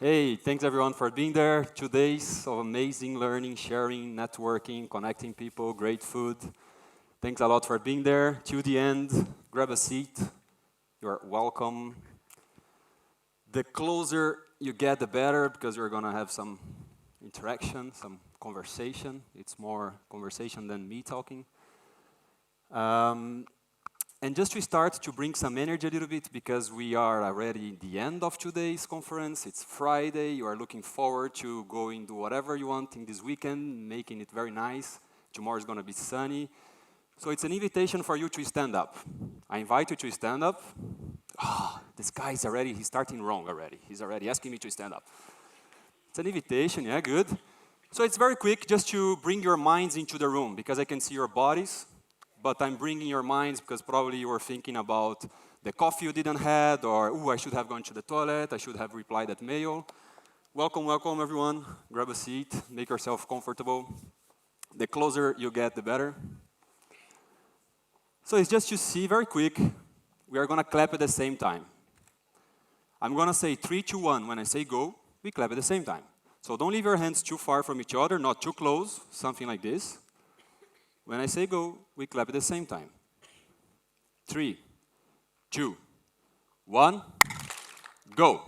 Hey, thanks everyone for being there. 2 days of amazing learning, sharing, networking, connecting people, great food. Thanks a lot for being there. To the end, grab a seat. You're welcome. The closer you get, the better, because we're gonna have some interaction, some conversation. It's more conversation than me talking. And just to start, to bring some energy a little bit, because we are already in the end of today's conference. It's Friday. You are looking forward to going do whatever you want in this weekend, making it very nice. Tomorrow is going to be sunny. So it's an invitation for you to stand up. I invite you to stand up. This guy is already, he's starting wrong already. He's already asking me to stand up. It's an invitation, yeah, good. So it's very quick, just to bring your minds into the room, because I can see your bodies. But I'm bringing your minds because probably you were thinking about the coffee you didn't have, or, I should have gone to the toilet, I should have replied that mail. Welcome, welcome everyone. Grab a seat, make yourself comfortable. The closer you get, the better. So it's just to see, very quick, we are gonna clap at the same time. I'm gonna say 3, 2, 1. When I say go, we clap at the same time. So don't leave your hands too far from each other, not too close, something like this. When I say go, we clap at the same time. 3, 2, 1, go.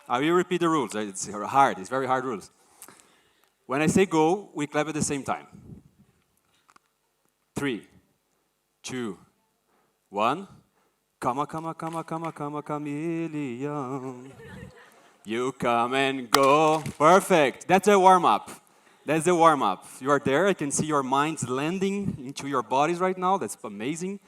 I will repeat the rules. It's hard. It's very hard rules. When I say go, we clap at the same time. 3, 2, 1. Come, chameleon. You come and go. Perfect. That's a warm-up. That's the warm-up. You are there. I can see your minds landing into your bodies right now. That's amazing.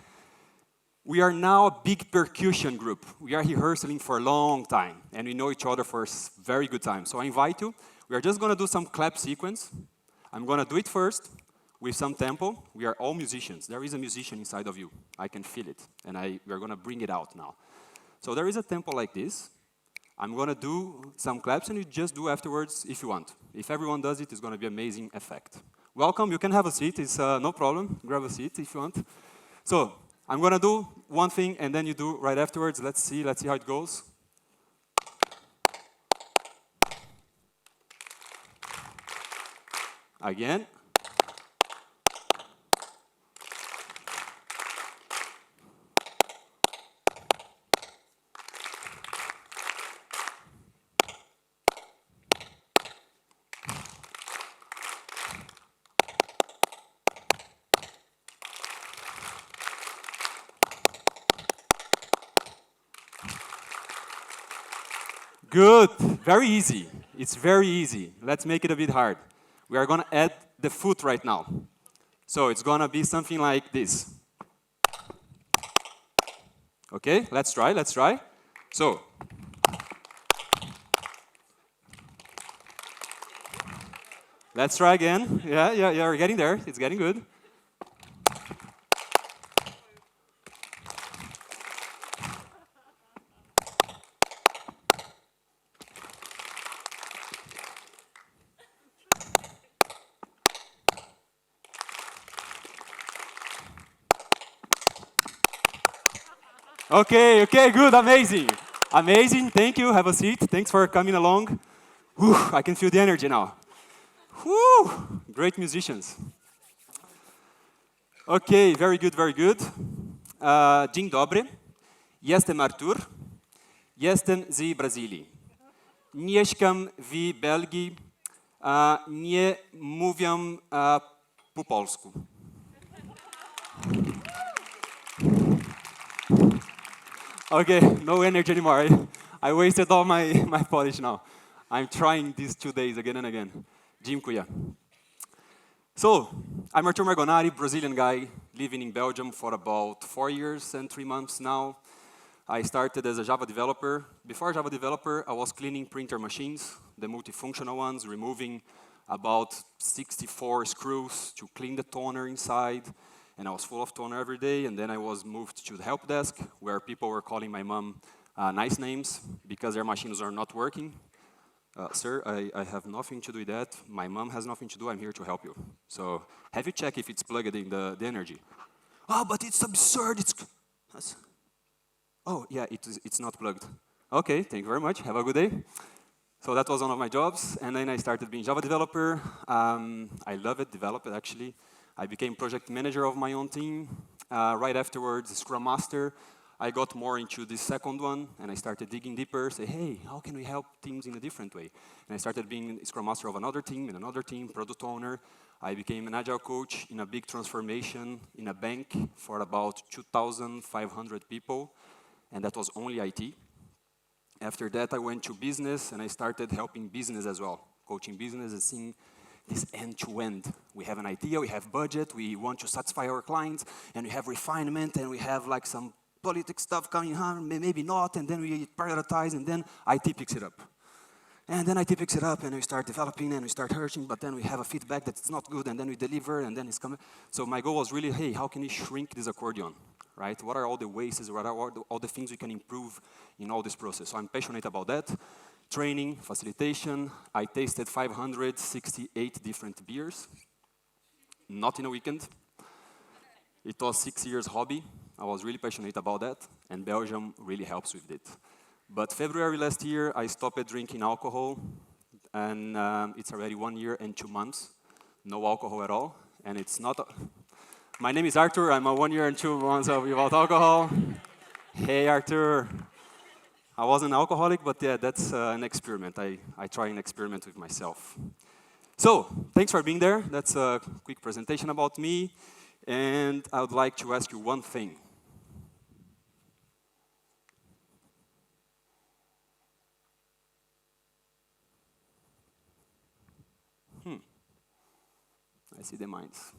We are now a big percussion group. We are rehearsing for a long time, and we know each other for a very good time. So I invite you. We are just going to do some clap sequence. I'm going to do it first with some tempo. We are all musicians. There is a musician inside of you. I can feel it, and we are going to bring it out now. So there is a tempo like this. I'm going to do some claps, and you just do afterwards if you want. If everyone does it, it's going to be an amazing effect. Welcome. You can have a seat. It's no problem. Grab a seat if you want. So I'm going to do one thing, and then you do right afterwards. Let's see how it goes. Again. Good. Very easy. It's very easy. Let's make it a bit hard. We are going to add the foot right now. So it's going to be something like this. Okay, let's try. So. Let's try again. Yeah, we're getting there. It's getting good. Okay, good, amazing. Amazing, thank you, have a seat. Thanks for coming along. Whew, I can feel the energy now. Whew, great musicians. Okay, very good. Dzień dobry. Jestem Artur. Jestem z Brazylii. Mieszkam w Belgii. Nie mówię po polsku. Okay, no energy anymore. I wasted all my polish now. I'm trying these 2 days again and again. Dziękuję. So, I'm Artur Margonari, Brazilian guy, living in Belgium for about 4 years and 3 months now. I started as a Java developer. Before Java developer, I was cleaning printer machines, the multifunctional ones, removing about 64 screws to clean the toner inside. And I was full of toner every day, and then I was moved to the help desk, where people were calling my mom nice names because their machines are not working. Sir, I have nothing to do with that. My mom has nothing to do. I'm here to help you. So have you checked if it's plugged in the energy? Oh, but it's absurd. Oh, yeah, it's not plugged. Okay, thank you very much. Have a good day. So that was one of my jobs, and then I started being Java developer. I love it, develop it actually. I became project manager of my own team. Right afterwards, Scrum Master. I got more into this second one, and I started digging deeper, say, hey, how can we help teams in a different way? And I started being Scrum Master of another team, product owner. I became an Agile Coach in a big transformation in a bank for about 2,500 people, and that was only IT. After that, I went to business, and I started helping business as well, coaching business and seeing this end-to-end. We have an idea, we have budget, we want to satisfy our clients, and we have refinement, and we have like some politics stuff coming on, maybe not, and then we prioritize, and then IT picks it up. And then IT picks it up, and we start developing, and we start hurting, but then we have a feedback that it's not good, and then we deliver, and then it's coming. So my goal was really, hey, how can we shrink this accordion, right? What are all the wastes, what are all the things we can improve in all this process? So I'm passionate about that. Training, facilitation. I tasted 568 different beers, not in a weekend. It was 6 years hobby. I was really passionate about that, and Belgium really helps with it. But February last year, I stopped drinking alcohol, and it's already 1 year and 2 months, no alcohol at all, and it's not. My name is Artur. I'm a 1 year and 2 months without alcohol. Hey, Artur. I was an alcoholic, but yeah, that's an experiment. I try an experiment with myself. So, thanks for being there. That's a quick presentation about me, and I would like to ask you one thing. I see the minds.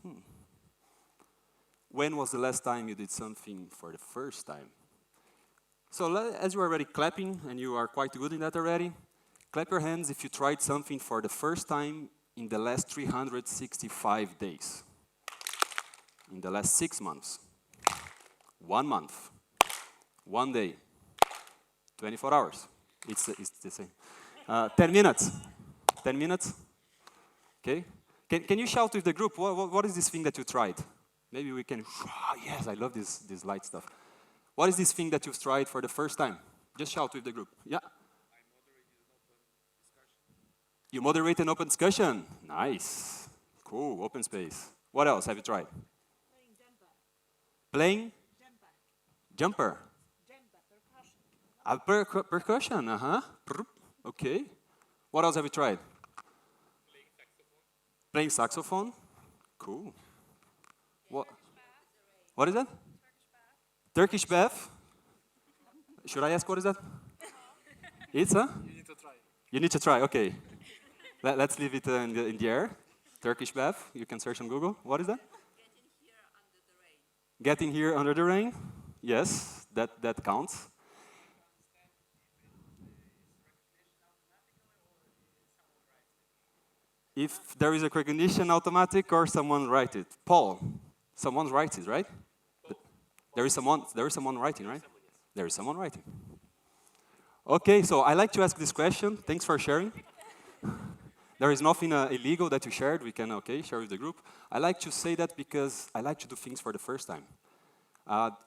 When was the last time you did something for the first time? So as you are already clapping, and you are quite good in that already, clap your hands if you tried something for the first time in the last 365 days. In the last 6 months. 1 month. 1 day. 24 hours. It's the same. 10 minutes. 10 minutes? Okay. Can you shout with the group, what is this thing that you tried? Maybe we can, yes, I love this light stuff. What is this thing that you've tried for the first time? Just shout with the group. Yeah. You moderate an open discussion. Nice. Cool, open space. What else have you tried? Playing jumper. Playing? Jumper. Jumper. Jumper, percussion. Percussion, Okay. What else have you tried? Playing saxophone? Cool. What is that? Turkish bath? Should I ask what is that? It's a? You need to try. You need to try, okay. Let's leave it in the air. Turkish bath, you can search on Google. What is that? Getting here under the rain. Yes, that counts. If there is a recognition automatic or someone write it. Paul, someone writes it, right? There is someone writing, right? There is someone writing. Okay, so I like to ask this question. Thanks for sharing. There is nothing illegal that you shared. We can, share with the group. I like to say that because I like to do things for the first time.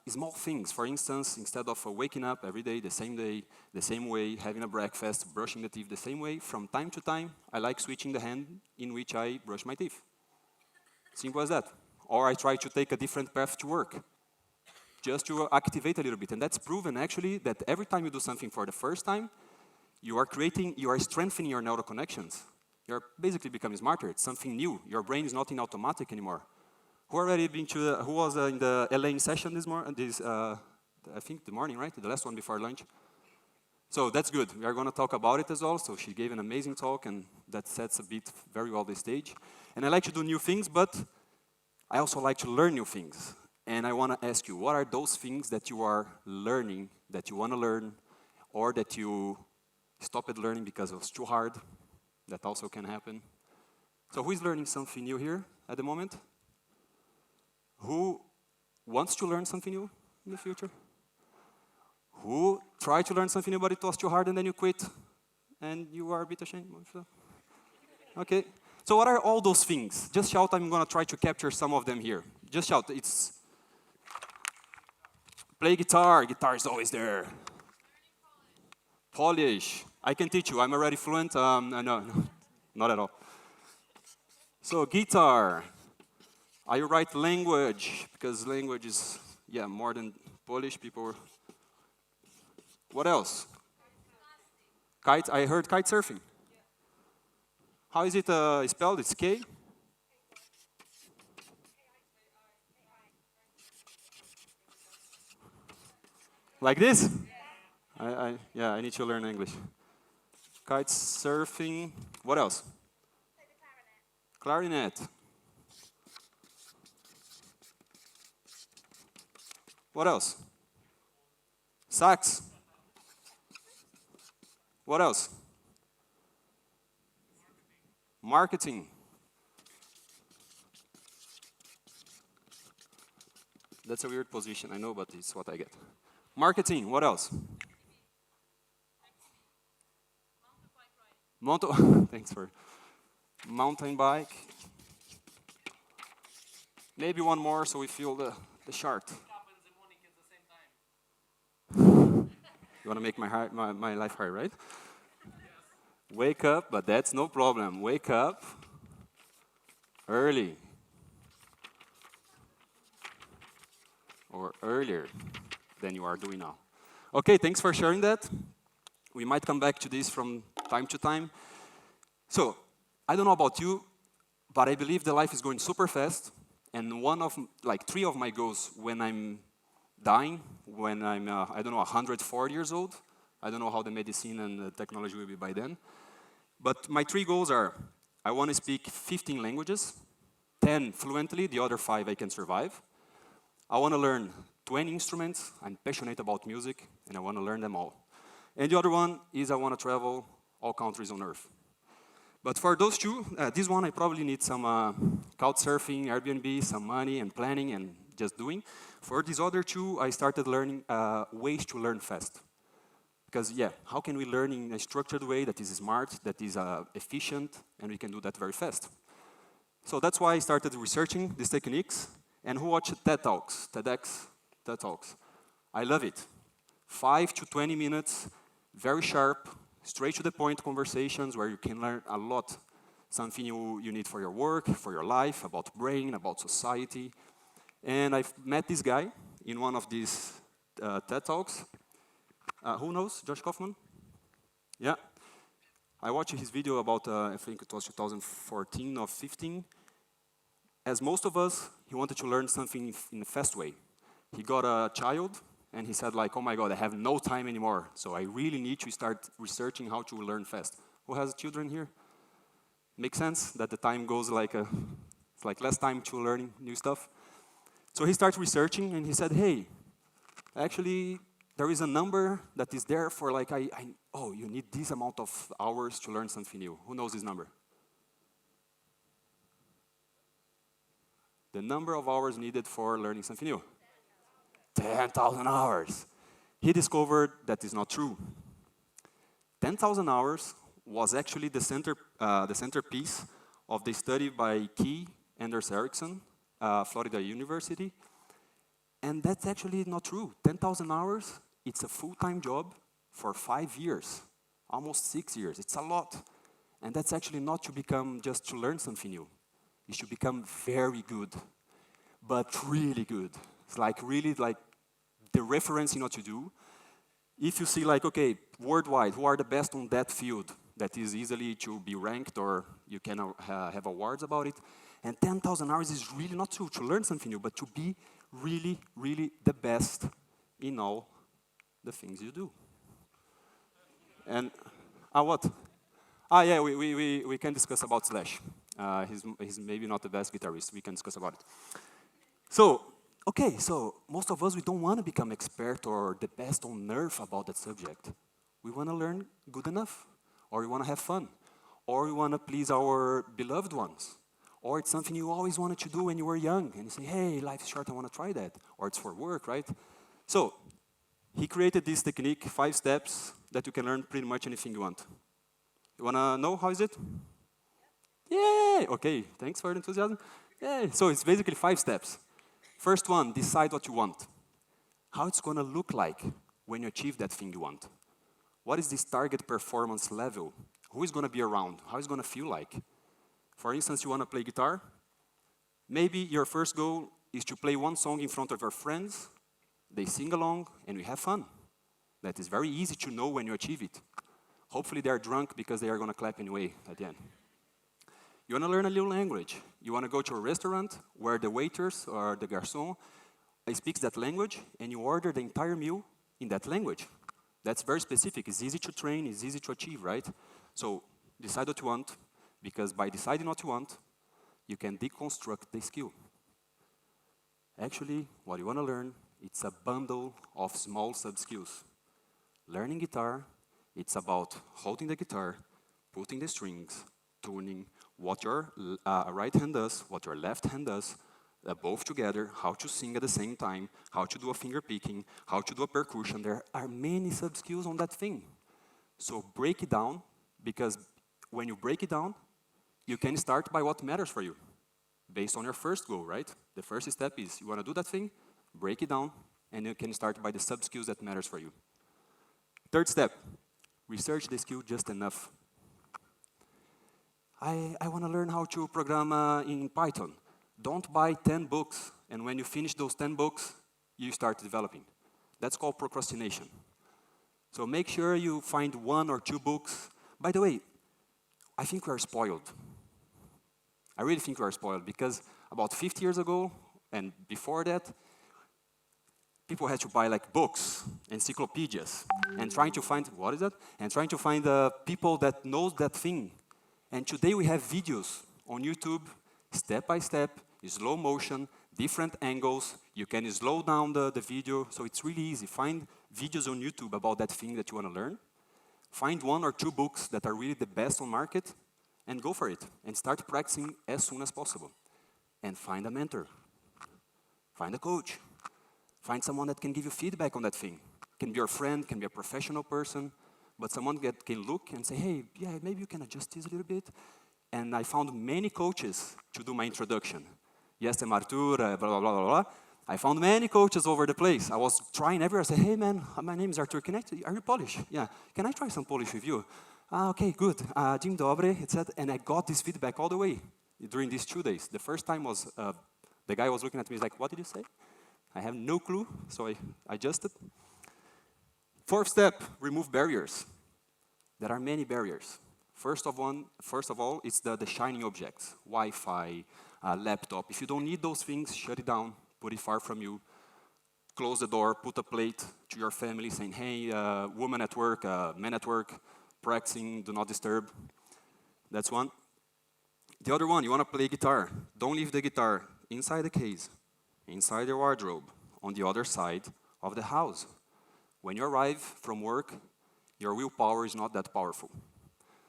Small things, for instance, instead of waking up every day, the same way, having a breakfast, brushing the teeth the same way, from time to time, I like switching the hand in which I brush my teeth. Simple as that. Or I try to take a different path to work, just to activate a little bit. And that's proven, actually, that every time you do something for the first time, you are strengthening your neural connections. You're basically becoming smarter. It's something new. Your brain is not in automatic anymore. Who was in the Elaine session this morning? I think the morning, right? The last one before lunch. So that's good. We are going to talk about it as well. So she gave an amazing talk, and that sets a bit very well the stage. And I like to do new things, but I also like to learn new things. And I want to ask you, what are those things that you are learning, that you want to learn, or that you stopped learning because it was too hard? That also can happen. So who is learning something new here at the moment? Who wants to learn something new in the future? Who tried to learn something new, but it was too hard, and then you quit, and you are a bit ashamed of that? Okay. So what are all those things? Just shout. I'm going to try to capture some of them here. Just shout. It's play guitar. Guitar is always there. Polish. I can teach you. I'm already fluent. No, not at all. So guitar. Are you right language? Because language is, yeah, more than Polish people. What else? Kite. I heard kite surfing. How is it spelled? It's K? Like this? Yeah, I need to learn English. Kite surfing. What else? Clarinet. What else? Sax. What else? Marketing. That's a weird position, I know, but it's what I get. Marketing. What else? Thanks for mountain bike. Maybe one more so we feel the shark. You want to make my life hard, right? Wake up, but that's no problem. Wake up early. Or earlier than you are doing now. Okay, thanks for sharing that. We might come back to this from time to time. So, I don't know about you, but I believe the life is going super fast. And one of, like, 3 of my goals when I'm dying, when I'm, I don't know, 140 years old. I don't know how the medicine and the technology will be by then. But my 3 goals are, I want to speak 15 languages, 10 fluently, the other 5 I can survive. I want to learn 20 instruments. I'm passionate about music, and I want to learn them all. And the other one is I want to travel all countries on Earth. But for those 2, this one I probably need some couch surfing, Airbnb, some money and planning and just doing. For these other 2, I started learning ways to learn fast. Because yeah, how can we learn in a structured way that is smart, that is efficient, and we can do that very fast? So that's why I started researching these techniques. And who watched TED Talks, TEDx, TED Talks? I love it. 5 to 20 minutes, very sharp, straight to the point conversations where you can learn a lot. Something you need for your work, for your life, about brain, about society. And I've met this guy in one of these TED Talks. Who knows Josh Kaufman? Yeah. I watched his video about, I think it was 2014 or 15. As most of us, he wanted to learn something in a fast way. He got a child, and he said like, oh my God, I have no time anymore, so I really need to start researching how to learn fast. Who has children here? Makes sense that the time goes like, it's like less time to learning new stuff. So he started researching, and he said, hey, actually, there is a number that is there for like, oh, you need this amount of hours to learn something new. Who knows this number? The number of hours needed for learning something new. 10,000 hours. He discovered that is not true. 10,000 hours was actually the centerpiece of the study by Key Anders Ericsson, Florida University. And that's actually not true. 10,000 hours, it's a full-time job for 5 years, almost 6 years. It's a lot. And that's actually not to become just to learn something new. You should become very good, but really good. It's like really like the reference in what you do. If you see like, okay, worldwide, who are the best on that field that is easily to be ranked or you can have awards about it. And 10,000 hours is really not to learn something new, but to be really, really the best in all the things you do. And, what? Yeah, we can discuss about Slash. He's maybe not the best guitarist. We can discuss about it. So, okay, so most of us, we don't want to become expert or the best on earth about that subject. We want to learn good enough, or we want to have fun, or we want to please our beloved ones, or it's something you always wanted to do when you were young, and you say, hey, life's short, I want to try that, or it's for work, right? So, he created this technique, 5 steps, that you can learn pretty much anything you want. You want to know how is it? Yay! Okay, thanks for the enthusiasm. Yay! So it's basically 5 steps. First one, decide what you want. How it's going to look like when you achieve that thing you want. What is this target performance level? Who is going to be around? How is it going to feel like? For instance, you want to play guitar? Maybe your first goal is to play one song in front of your friends, they sing along, and we have fun. That is very easy to know when you achieve it. Hopefully they're drunk because they are going to clap anyway at the end. You want to learn a new language. You want to go to a restaurant where the waiters or the garçon speaks that language, and you order the entire meal in that language. That's very specific. It's easy to train, it's easy to achieve, right? So decide what you want, because by deciding what you want, you can deconstruct the skill. Actually, what you want to learn, it's a bundle of small sub-skills. Learning guitar, it's about holding the guitar, putting the strings, tuning, what your right hand does, what your left hand does, both together, how to sing at the same time, how to do a finger picking, how to do a percussion. There are many sub-skills on that thing. So break it down, because when you break it down, you can start by what matters for you, based on your first goal, right? The first step is, you want to do that thing, break it down, and you can start by the sub-skills that matters for you. Third step, research the skill just enough. I want to learn how to program in Python. Don't buy 10 books, and when you finish those 10 books, you start developing. That's called procrastination. So make sure you find 1 or 2 books. By the way, I think we are spoiled. I really think we are spoiled, because about 50 years ago, and before that, people had to buy like books, encyclopedias, and trying to find, what is that? And trying to find people that knows that thing. And today we have videos on YouTube, step by step, slow motion, different angles. You can slow down the video, so it's really easy. Find videos on YouTube about that thing that you want to learn. Find 1 or 2 books that are really the best on market, and go for it. And start practicing as soon as possible. And find a mentor. Find a coach. Find someone that can give you feedback on that thing. Can be your friend, can be a professional person, but someone that can look and say, hey, yeah, maybe you can adjust this a little bit. And I found many coaches to do my introduction. Yes, I'm Artur, blah, blah, blah, blah, blah. I found many coaches over the place. I was trying everywhere. I said, hey, man, my name is Artur. Are you Polish? Yeah. Can I try some Polish with you? Okay, good. Dzień dobry, etc. And I got this feedback all the way during these 2 days. The first time was, the guy was looking at me, he's like, what did you say? I have no clue, so I adjusted. Fourth step, remove barriers. There are many barriers. First of all, it's the shiny objects, Wi-Fi, laptop. If you don't need those things, shut it down, put it far from you. Close the door, put a plate to your family saying, hey, woman at work, man at work, practicing, do not disturb. That's one. The other one, you want to play guitar. Don't leave the guitar inside the case, inside your wardrobe, on the other side of the house. When you arrive from work, your willpower is not that powerful.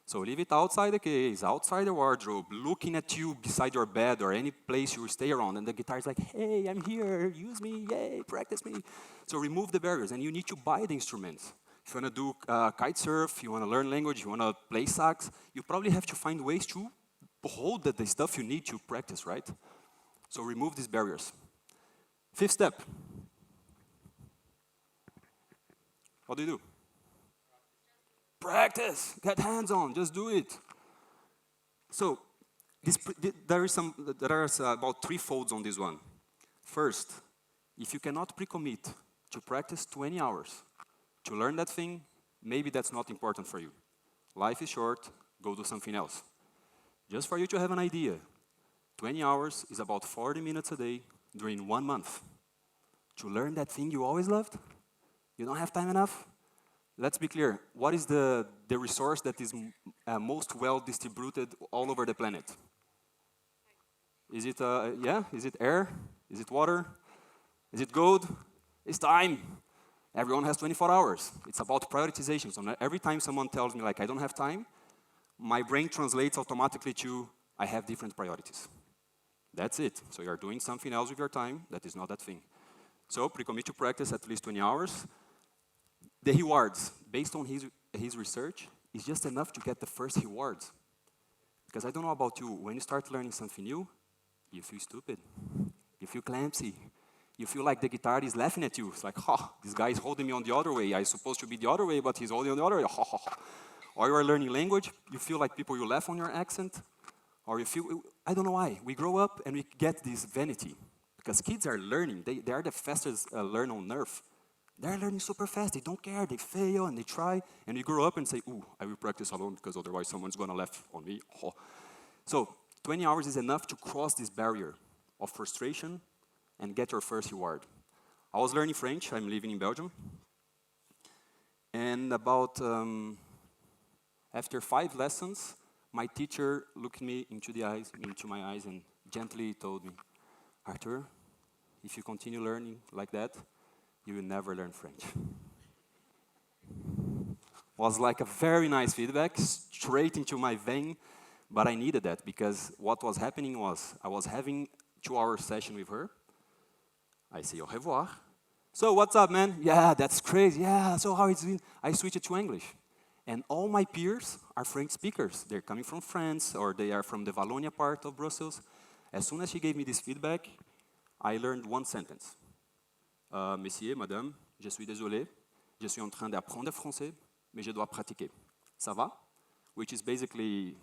So leave it outside the case, outside the wardrobe, looking at you beside your bed or any place you stay around, and the guitar is like, hey, I'm here, use me, yay, practice me. So remove the barriers, and you need to buy the instruments. If you want to do kite surf, you want to learn language, you want to play sax, you probably have to find ways to hold the stuff you need to practice, right? So remove these barriers. Fifth step. What do? Practice, get hands-on, just do it. So there are about 3 folds on this one. First, if you cannot pre-commit to practice 20 hours to learn that thing, maybe that's not important for you. Life is short, go do something else. Just for you to have an idea, 20 hours is about 40 minutes a day during 1 month. To learn that thing you always loved? You don't have time enough? Let's be clear, what is the resource that is most well distributed all over the planet? Is it, is it air? Is it water? Is it gold? It's time. Everyone has 24 hours. It's about prioritization. So every time someone tells me, like, I don't have time, my brain translates automatically to, I have different priorities. That's it. So you're doing something else with your time that is not that thing. So pre-commit to practice at least 20 hours. The rewards, based on his research, is just enough to get the first rewards. Because I don't know about you, when you start learning something new, you feel stupid, you feel clumsy, You feel like the guitar is laughing at you. It's like, ha, this guy is holding me on the other way. I'm supposed to be the other way, but he's holding on the other way. Ha, ha, ha. Or you are learning language, you feel like people you laugh on your accent. Or you feel, I don't know why. We grow up and we get this vanity. Because kids are learning. They are the fastest learner on earth. They're learning super fast. They don't care. They fail and they try. And you grow up and say, ooh, I will practice alone because otherwise someone's going to laugh on me. Oh. So 20 hours is enough to cross this barrier of frustration and get your first reward. I was learning French. I'm living in Belgium. And about, after 5 lessons, my teacher looked me into my eyes and gently told me, Artur, if you continue learning like that, you will never learn French. Was like a very nice feedback, straight into my vein, but I needed that because what was happening was I was having 2-hour session with her. I say au revoir. So what's up, man? Yeah, that's crazy. Yeah, so how it's been? I switched it to English. And all my peers are French speakers. They're coming from France or they are from the Wallonia part of Brussels. As soon as she gave me this feedback, I learned one sentence. Messieurs, madame, je suis désolé, je suis en train d'apprendre français, mais je dois pratiquer. Ça va? Which is basically,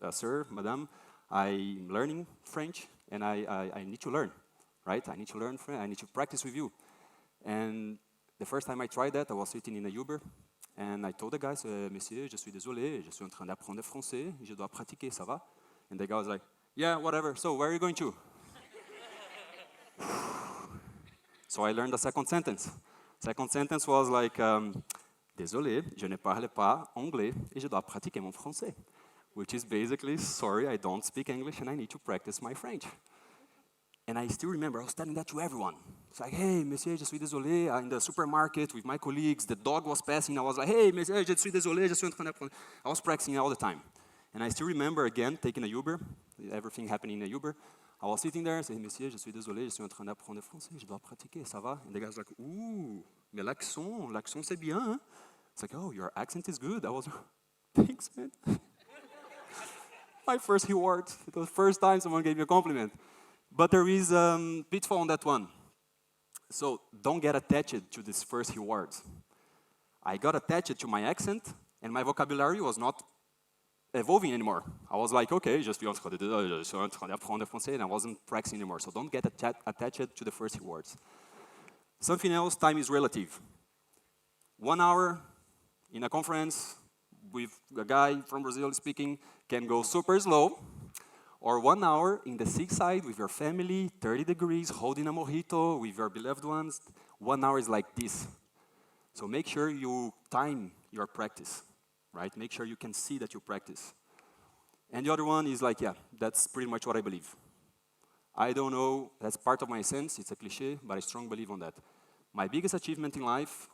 sir, madame, I'm learning French and I need to learn, right? I need to learn French, I need to practice with you. And the first time I tried that, I was sitting in a Uber and I told the guys, Monsieur, je suis désolé, je suis en train d'apprendre français, je dois pratiquer, ça va? And the guy was like, yeah, whatever, so where are you going to? So I learned the second sentence. Second sentence was like, désolé, je ne parle pas anglais et je dois pratiquer mon français. Which is basically, sorry, I don't speak English and I need to practice my French. And I still remember, I was telling that to everyone. It's like, hey, monsieur, je suis désolé, in the supermarket with my colleagues, the dog was passing, I was like, hey, monsieur, je suis désolé, je suis en train d'apprendre. I was practicing all the time. And I still remember, again, taking a Uber, everything happening in a Uber. I was sitting there, saying, monsieur, je suis désolé, je suis en train d'apprendre français, je dois pratiquer, ça va? And the guy's like, ooh, mais l'accent c'est bien, hein? It's like, oh, your accent is good. I was, thanks, man. My first reward. It was the first time someone gave me a compliment. But there is a pitfall on that one. So don't get attached to this first reward. I got attached to my accent, and my vocabulary was not evolving anymore. I was like, okay, je suis en train d'apprendre français, and I wasn't practicing anymore. So don't get attached to the first rewards. Something else, time is relative. 1 hour in a conference with a guy from Brazil speaking can go super slow, or 1 hour in the seaside with your family, 30 degrees, holding a mojito with your beloved ones. 1 hour is like this. So make sure you time your practice, right? Make sure you can see that you practice. And the other one is like, yeah, that's pretty much what I believe. I don't know, that's part of my sense, it's a cliche, but I strongly believe on that. My biggest achievement in life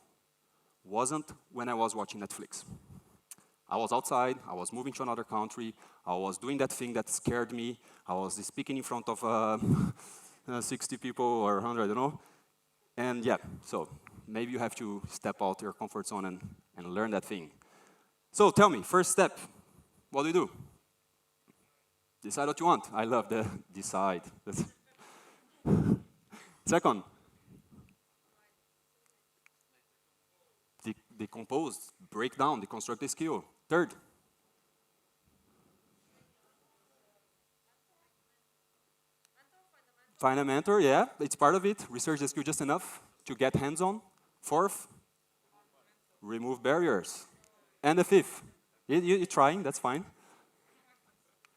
wasn't when I was watching Netflix. I was outside, I was moving to another country, I was doing that thing that scared me, I was speaking in front of 60 people or 100, I don't know. And yeah, so maybe you have to step out your comfort zone and learn that thing. So tell me, first step, what do you do? Decide what you want. I love the decide. Second, decompose, break down, deconstruct the skill. Third, find a mentor, yeah, it's part of it. Research the skill just enough to get hands-on. Fourth, remove barriers. And the fifth, you're trying, that's fine.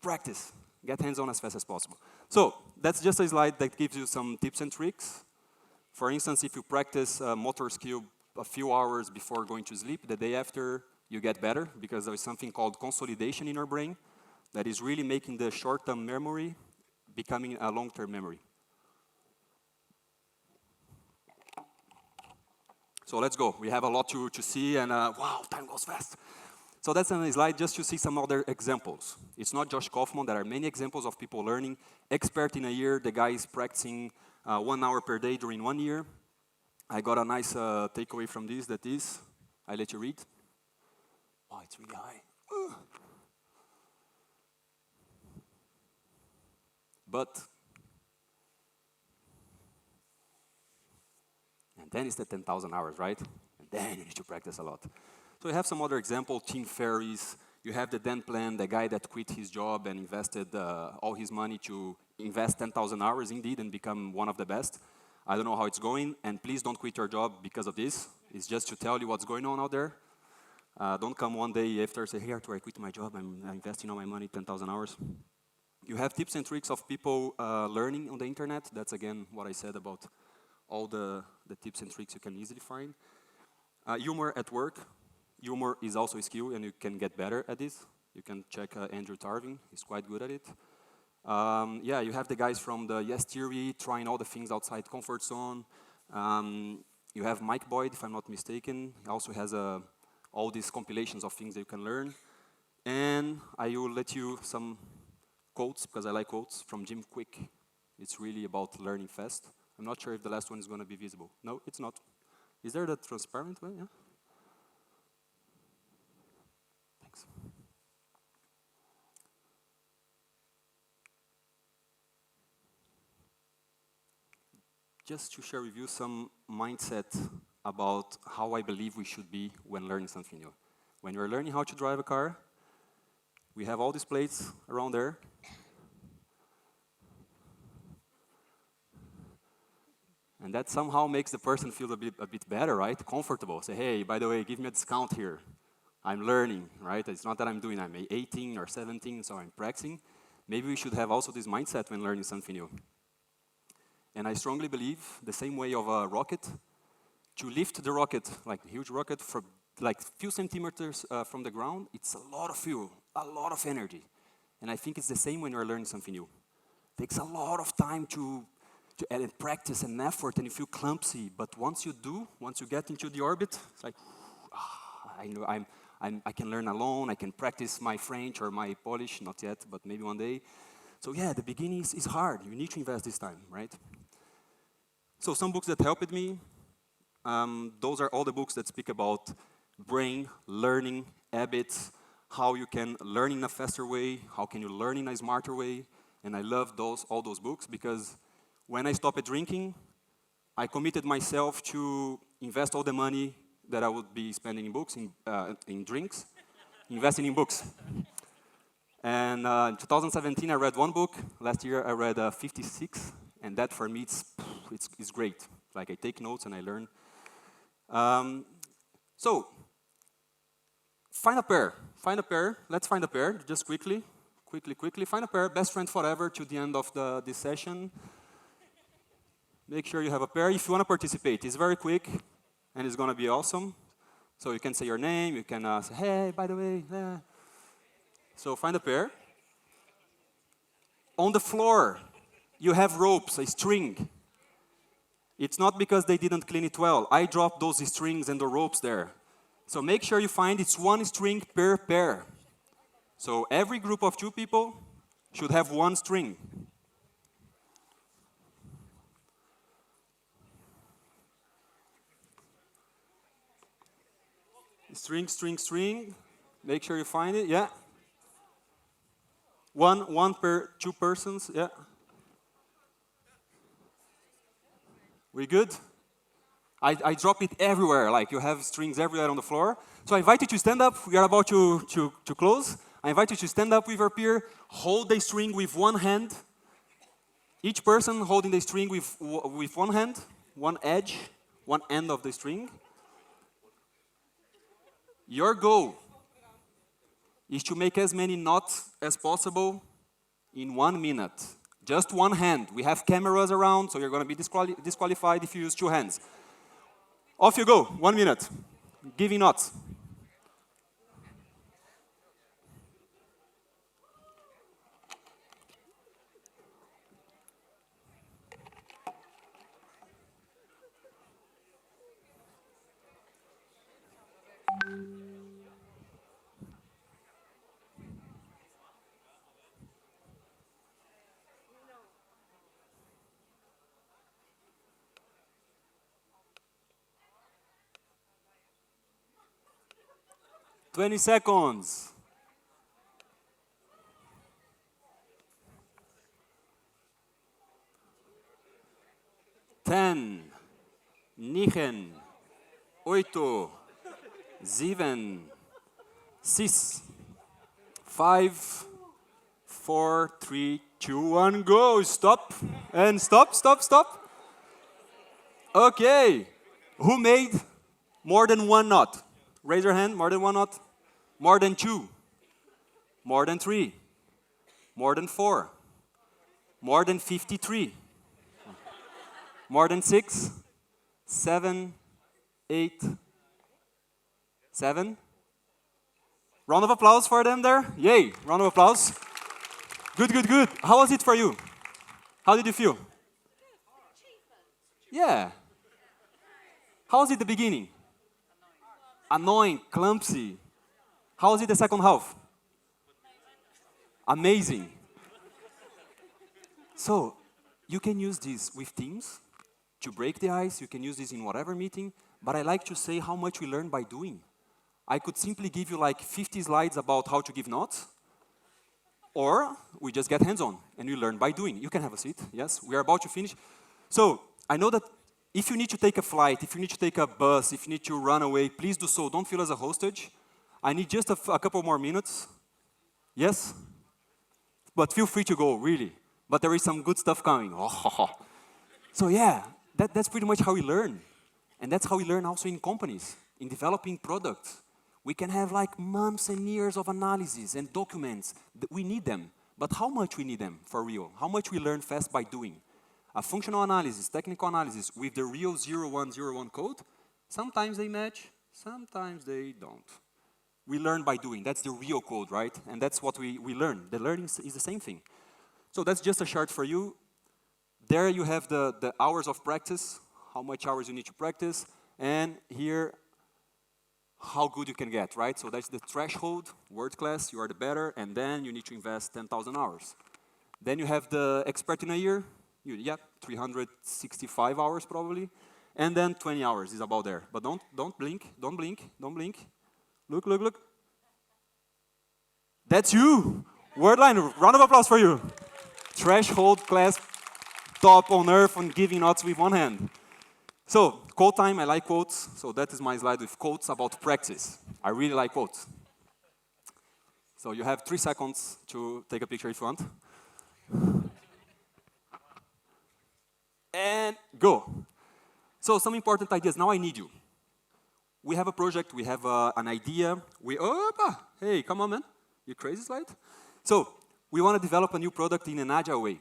Practice. Get hands-on as fast as possible. So that's just a slide that gives you some tips and tricks. For instance, if you practice motor skill a few hours before going to sleep, the day after you get better because there is something called consolidation in your brain that is really making the short-term memory becoming a long-term memory. So let's go. We have a lot to see, and wow, time goes fast. So that's on a slide just to see some other examples. It's not Josh Kaufman. There are many examples of people learning. Expert in a year, the guy is practicing 1 hour per day during 1 year. I got a nice takeaway from this, that is, I let you read. Oh, it's really high. But And then it's the 10,000 hours, right? And then you need to practice a lot. So you have some other example, Tim Ferriss. You have the Dan Plan, the guy that quit his job and invested all his money to invest 10,000 hours indeed and become one of the best. I don't know how it's going, and please don't quit your job because of this. It's just to tell you what's going on out there. Don't come one day after and say, hey Artur, I quit my job, I'm investing all my money, 10,000 hours. You have tips and tricks of people learning on the internet. That's again what I said about all the tips and tricks you can easily find. Humor at work. Humor is also a skill and you can get better at this. You can check Andrew Tarvin, he's quite good at it. Yeah, you have the guys from the Yes Theory trying all the things outside comfort zone. You have Mike Boyd, if I'm not mistaken. He also has all these compilations of things that you can learn. And I will let you some quotes, because I like quotes, from Jim Quick. It's really about learning fast. I'm not sure if the last one is going to be visible. No, it's not. Is there the transparent way? Yeah. Thanks. Just to share with you some mindset about how I believe we should be when learning something new. When you're learning how to drive a car, we have all these plates around there. And that somehow makes the person feel a bit better, right? Comfortable. Say, hey, by the way, give me a discount here. I'm learning, right? It's not that I'm 18 or 17, so I'm practicing. Maybe we should have also this mindset when learning something new. And I strongly believe the same way of a rocket, to lift the rocket, like a huge rocket, for like few centimeters from the ground, it's a lot of fuel, a lot of energy. And I think it's the same when you're learning something new. It takes a lot of time to add practice and effort, and you feel clumsy. But once you get into the orbit, it's like, I know I can learn alone. I can practice my French or my Polish, not yet, but maybe one day. So yeah, the beginning is hard. You need to invest this time, right? So some books that helped me. Those are all the books that speak about brain, learning, habits, how you can learn in a faster way, how can you learn in a smarter way. And I love all those books because when I stopped drinking, I committed myself to invest all the money that I would be spending in books, in drinks, investing in books. And in 2017, I read one book. Last year, I read 56. And that, for me, it's great. Like, I take notes and I learn. So, find a pair. Find a pair. Let's find a pair, just quickly. Quickly. Find a pair. Best friend forever to the end of this session. Make sure you have a pair if you want to participate. It's very quick, and it's going to be awesome. So you can say your name. You can say, hey, by the way. So find a pair. On the floor, you have ropes, a string. It's not because they didn't clean it well. I dropped those strings and the ropes there. So make sure you find it's one string per pair. So every group of 2 people should have one string. String. Make sure you find it, yeah. One per 2 persons, yeah. We good? I drop it everywhere, like you have strings everywhere on the floor. So I invite you to stand up. We are about to close. I invite you to stand up with your peer, hold the string with one hand. Each person holding the string with one hand, one edge, one end of the string. Your goal is to make as many knots as possible in 1 minute. Just one hand. We have cameras around, so you're going to be disqualified if you use 2 hands. Off you go, 1 minute. Giving knots. Twenty seconds. 10, 9, 8, 7, 6, 5, 4, 3, 2, 1, go. Stop. And stop, stop, stop. Okay. Who made more than one knot? Raise your hand. More than one knot. More than 2. More than 3. More than 4. More than 53. More than 6. 7, 8, 7. Round of applause for them there. Yay. Round of applause. Good, good, good. How was it for you? How did you feel? Yeah. How was it the beginning? Annoying, clumsy. How was it the second half? Amazing. So, you can use this with teams to break the ice. You can use this in whatever meeting. But I like to say how much we learn by doing. I could simply give you like 50 slides about how to give notes. Or we just get hands-on and you learn by doing. You can have a seat. Yes, we are about to finish. So, I know that if you need to take a flight, if you need to take a bus, if you need to run away, please do so. Don't feel as a hostage. I need just a couple more minutes. Yes? But feel free to go, really. But there is some good stuff coming. So yeah, that's pretty much how we learn. And that's how we learn also in companies, in developing products. We can have like months and years of analysis and documents. We need them. But how much we need them for real? How much we learn fast by doing? A functional analysis, technical analysis with the real 0101 code, sometimes they match, sometimes they don't. We learn by doing. That's the real code, right? And that's what we learn. The learning is the same thing. So that's just a chart for you. There you have the hours of practice, how much hours you need to practice, and here, how good you can get, right? So that's the threshold, world class, you are the better, and then you need to invest 10,000 hours. Then you have the expert in a year, 365 hours probably, and then 20 hours is about there. But don't blink, don't blink, don't blink. Look, look, look. That's you. Wordline, round of applause for you. Threshold class, top on earth on giving notes with one hand. So, quote time, I like quotes. So that is my slide with quotes about practice. I really like quotes. So you have 3 seconds to take a picture if you want. And go. So some important ideas. Now I need you. We have a project, we have an idea. Hey, come on, man. You crazy, slide? So, we want to develop a new product in an agile way.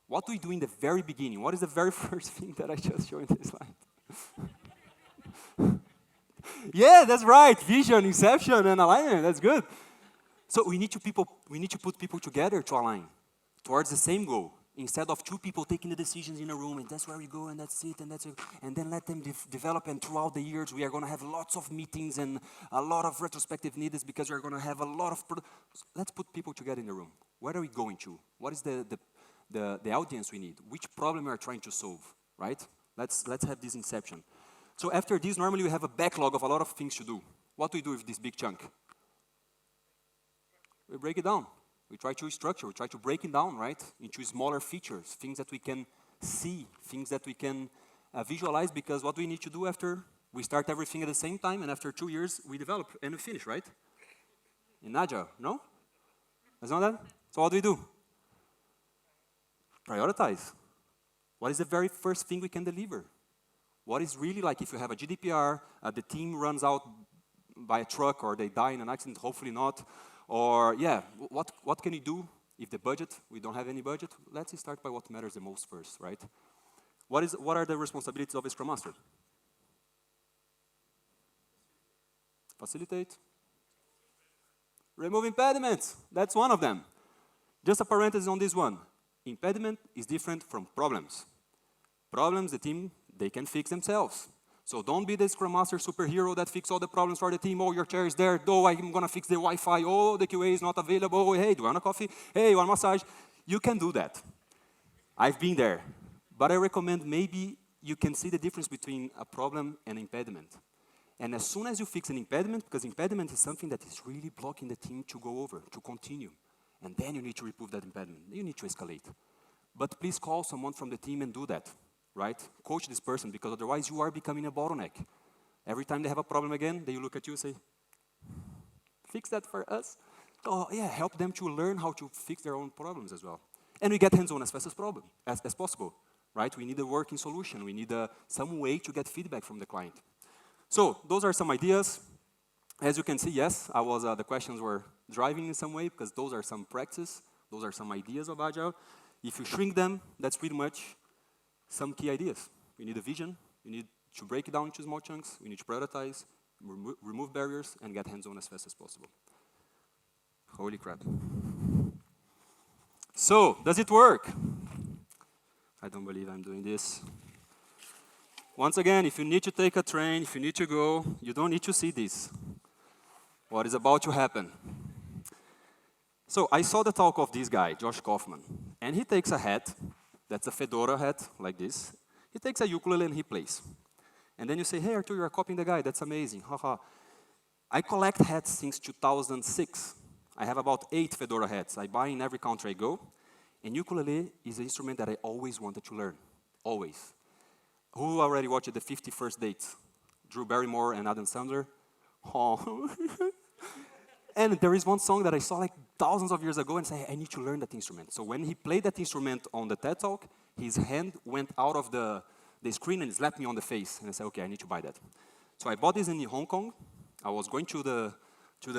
What do we do in the very beginning? What is the very first thing that I just showed in this slide? Yeah, that's right. Vision, inception, and alignment. That's good. So we need to put people together to align towards the same goal. Instead of 2 people taking the decisions in a room, and that's where we go, and that's it, and that's it, and then let them develop, and throughout the years, we are going to have lots of meetings and a lot of retrospective needs because we're going to have a lot of... Let's put people together in the room. Where are we going to? What is the audience we need? Which problem we are trying to solve, right? Let's have this inception. So after this, normally we have a backlog of a lot of things to do. What do we do with this big chunk? We break it down. We try to structure, we try to break it down, right, into smaller features, things that we can see, things that we can visualize, because what we need to do after we start everything at the same time, and after 2 years, we develop and we finish, right? In Agile, no? That's not that? So what do we do? Prioritize. What is the very first thing we can deliver? What is really like if you have a GDPR, the team runs out by a truck or they die in an accident, hopefully not. Or, yeah, what can you do if the budget, we don't have any budget? Let's start by what matters the most first, right? What are the responsibilities of a Scrum Master? Facilitate. Remove impediments. That's one of them. Just a parenthesis on this one. Impediment is different from problems. Problems, the team, they can fix themselves. So don't be the Scrum Master superhero that fixes all the problems for the team. Oh, your chair is there. Oh, I'm going to fix the Wi-Fi. Oh, the QA is not available. Oh, hey, do you want a coffee? Hey, you want a massage? You can do that. I've been there. But I recommend maybe you can see the difference between a problem and impediment. And as soon as you fix an impediment, because impediment is something that is really blocking the team to go over, to continue. And then you need to remove that impediment. You need to escalate. But please call someone from the team and do that. right? Coach this person, because otherwise you are becoming a bottleneck. Every time they have a problem again, they look at you and say, fix that for us. Oh yeah, help them to learn how to fix their own problems as well. And we get hands-on as fast as possible, right? We need a working solution. We need some way to get feedback from the client. So those are some ideas. As you can see, yes, the questions were driving in some way, because those are some practice. Those are some ideas of Agile. If you shrink them, that's pretty much some key ideas. We need a vision. We need to break it down into small chunks. We need to prioritize, remove barriers, and get hands-on as fast as possible. Holy crap. So, does it work? I don't believe I'm doing this. Once again, if you need to take a train, if you need to go, you don't need to see this. What is about to happen? So, I saw the talk of this guy, Josh Kaufman, and he takes a hat, that's a fedora hat, like this. He takes a ukulele and he plays. And then you say, hey, Artur, you're copying the guy, that's amazing, haha. I collect hats since 2006. I have about 8 fedora hats. I buy in every country I go. And ukulele is an instrument that I always wanted to learn, always. Who already watched the 50 First Dates? Drew Barrymore and Adam Sandler? Oh. And there is one song that I saw like thousands of years ago and said, I need to learn that instrument. So when he played that instrument on the TED Talk, his hand went out of the screen and slapped me on the face. And I said, okay, I need to buy that. So I bought this in Hong Kong. I was going to the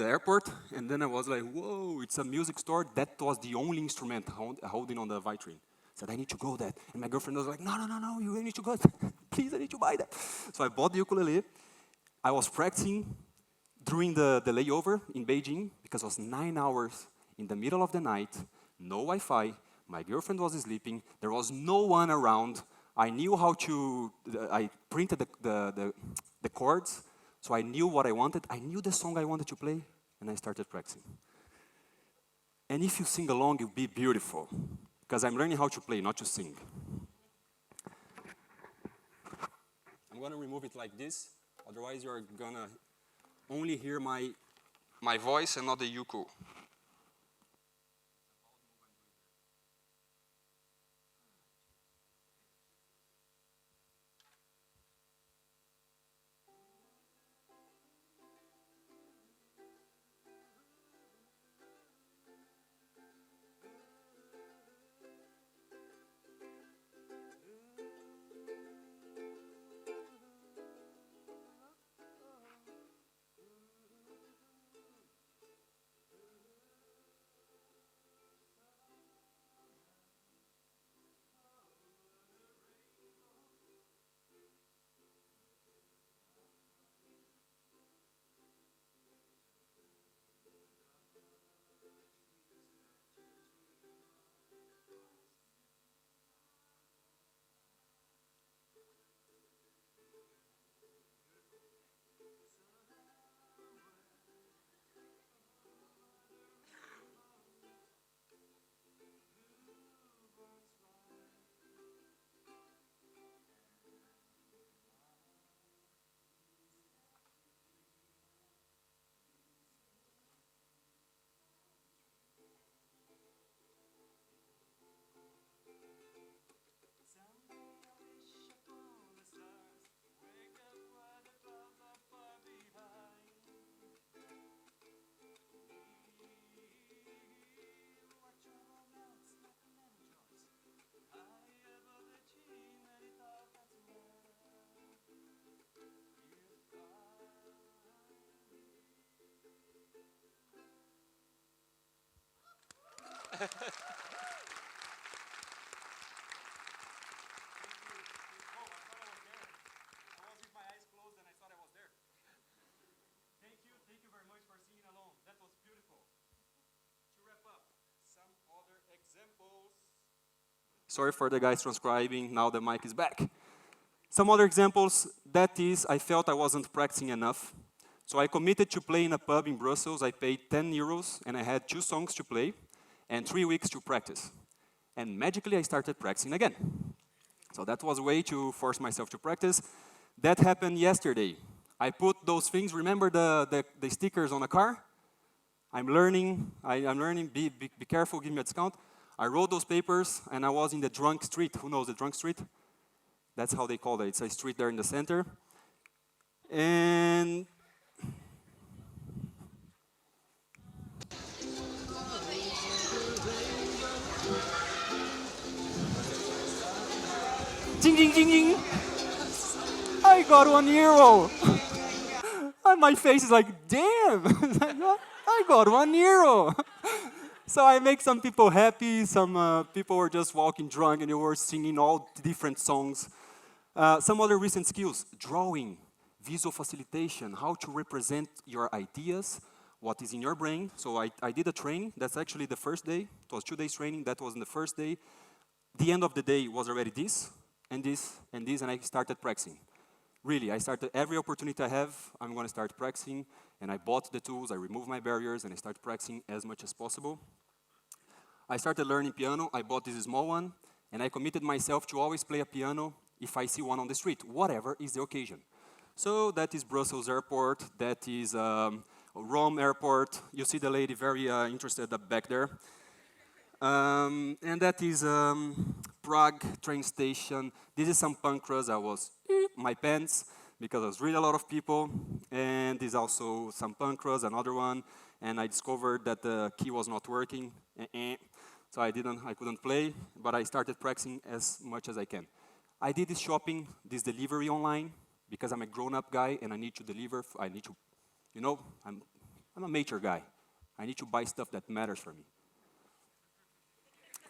airport, and then I was like, whoa, it's a music store. That was the only instrument holding on the vitrine. I said, I need to go that. And my girlfriend was like, no, you need to go. Please, I need to buy that. So I bought the ukulele. I was practicing during the layover in Beijing, because it was 9 hours in the middle of the night, no Wi-Fi, my girlfriend was sleeping, there was no one around. I knew how to, I printed the chords, so I knew what I wanted. I knew the song I wanted to play, and I started practicing. And if you sing along, it'll be beautiful, because I'm learning how to play, not to sing. I'm going to remove it like this, otherwise you're going to only hear my voice and not the uku. Thank you very much for singing along. That was beautiful. To wrap up, some other examples. Sorry for the guys transcribing, now the mic is back. Some other examples, that is, I felt I wasn't practicing enough. So I committed to play in a pub in Brussels. I paid 10 euros, and I had 2 songs to play, and 3 weeks to practice. And magically, I started practicing again. So that was a way to force myself to practice. That happened yesterday. I put those things, remember the stickers on the car? I'm learning, be careful, give me a discount. I wrote those papers, and I was in the drunk street. Who knows the drunk street? That's how they call it. It's a street there in the center. And ding, ding, ding, ding. I got €1. And my face is like, damn, I got €1. So I make some people happy. Some people were just walking drunk and they were singing all different songs. Some other recent skills: drawing, visual facilitation, how to represent your ideas, what is in your brain. So I did a training. That's actually the first day. It was 2 days training. That was in the first day. The end of the day was already this, and this, and this, and I started practicing. Really, I started every opportunity I have, I'm going to start practicing, and I bought the tools, I removed my barriers, and I started practicing as much as possible. I started learning piano. I bought this small one, and I committed myself to always play a piano if I see one on the street, whatever is the occasion. So that is Brussels Airport, that is Rome Airport. You see the lady very interested up back there. And that is Prague train station. This is some punk crust. I was my pants because I was really a lot of people. And this is also some punk crust, another one. And I discovered that the key was not working. So I couldn't play, but I started practicing as much as I can. I did this shopping, this delivery online, because I'm a grown-up guy and I need to deliver. I need to, you know, I'm a mature guy. I need to buy stuff that matters for me.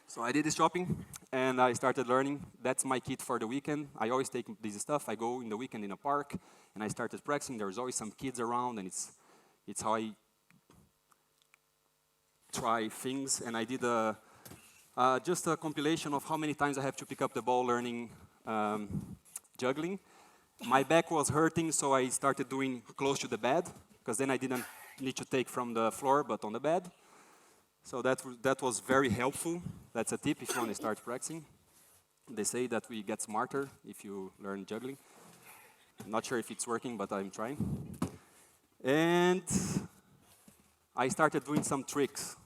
So I did this shopping and I started learning. That's my kit for the weekend. I always take this stuff. I go in the weekend in a park and I started practicing. There's always some kids around and it's how I try things. And I did just a compilation of how many times I have to pick up the ball learning juggling. My back was hurting, so I started doing close to the bed, because then I didn't need to take from the floor, but on the bed. So that was very helpful. That's a tip if you want to start practicing. They say that we get smarter if you learn juggling. I'm not sure if it's working, but I'm trying. And I started doing some tricks,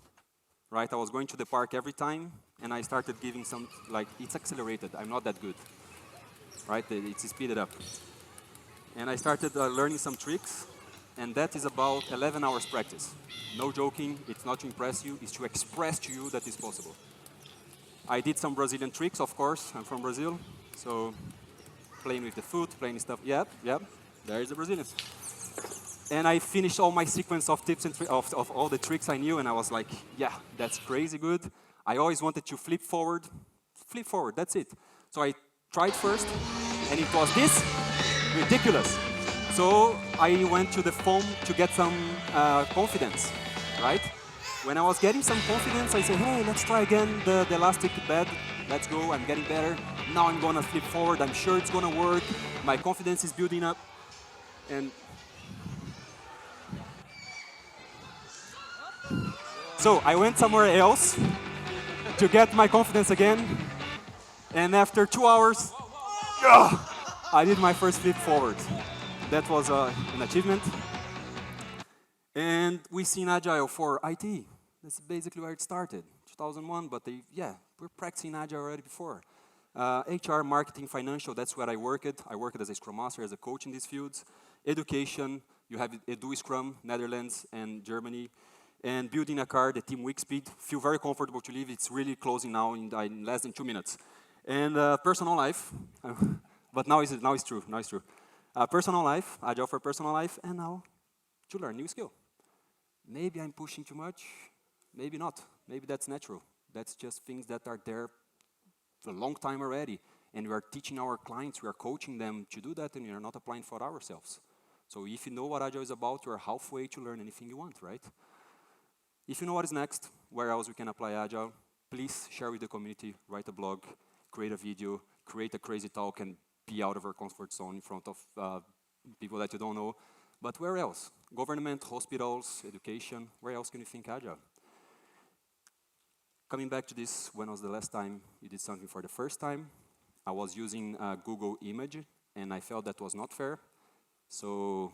right? I was going to the park every time, and I started giving some, like, it's accelerated. I'm not that good, right? It's speeded up. And I started learning some tricks, and that is about 11 hours practice. No joking, it's not to impress you, it's to express to you that it's possible. I did some Brazilian tricks, of course, I'm from Brazil, so playing with the foot, playing stuff, yep, there is a Brazilian. And I finished all my sequence of tips and of all the tricks I knew, and I was like, yeah, that's crazy good. I always wanted to flip forward, that's it. So I tried first, and it was this, ridiculous. So I went to the foam to get some confidence, right? When I was getting some confidence, I said, hey, let's try again the elastic bed. Let's go, I'm getting better. Now I'm gonna flip forward, I'm sure it's gonna work. My confidence is building up. And so I went somewhere else to get my confidence again. And after 2 hours, I did my first flip forward. That was an achievement. And we see in Agile for IT. That's basically where it started, 2001, but we're practicing Agile already before. HR, marketing, financial, that's where I worked. I worked as a Scrum Master, as a coach in these fields. Education, you have Edu Scrum, Netherlands and Germany. And building a car, the team week speed, feel very comfortable to leave. It's really closing now in less than 2 minutes. And personal life, but now it's true. Personal life, Agile for personal life, and now to learn new skill. Maybe I'm pushing too much, maybe not. Maybe that's natural. That's just things that are there for a long time already. And we are teaching our clients, we are coaching them to do that, and we are not applying for ourselves. So if you know what Agile is about, you are halfway to learn anything you want, right? If you know what is next, where else we can apply Agile, please share with the community, write a blog, create a video, create a crazy talk, and be out of our comfort zone in front of people that you don't know. But where else? Government, hospitals, education, where else can you think Agile? Coming back to this, when was the last time you did something for the first time? I was using Google Image, and I felt that was not fair. So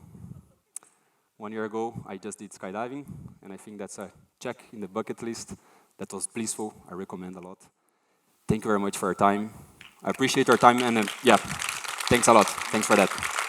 1 year ago, I just did skydiving, and I think that's a check in the bucket list. That was blissful. I recommend a lot. Thank you very much for your time. I appreciate your time and yeah, thanks a lot. Thanks for that.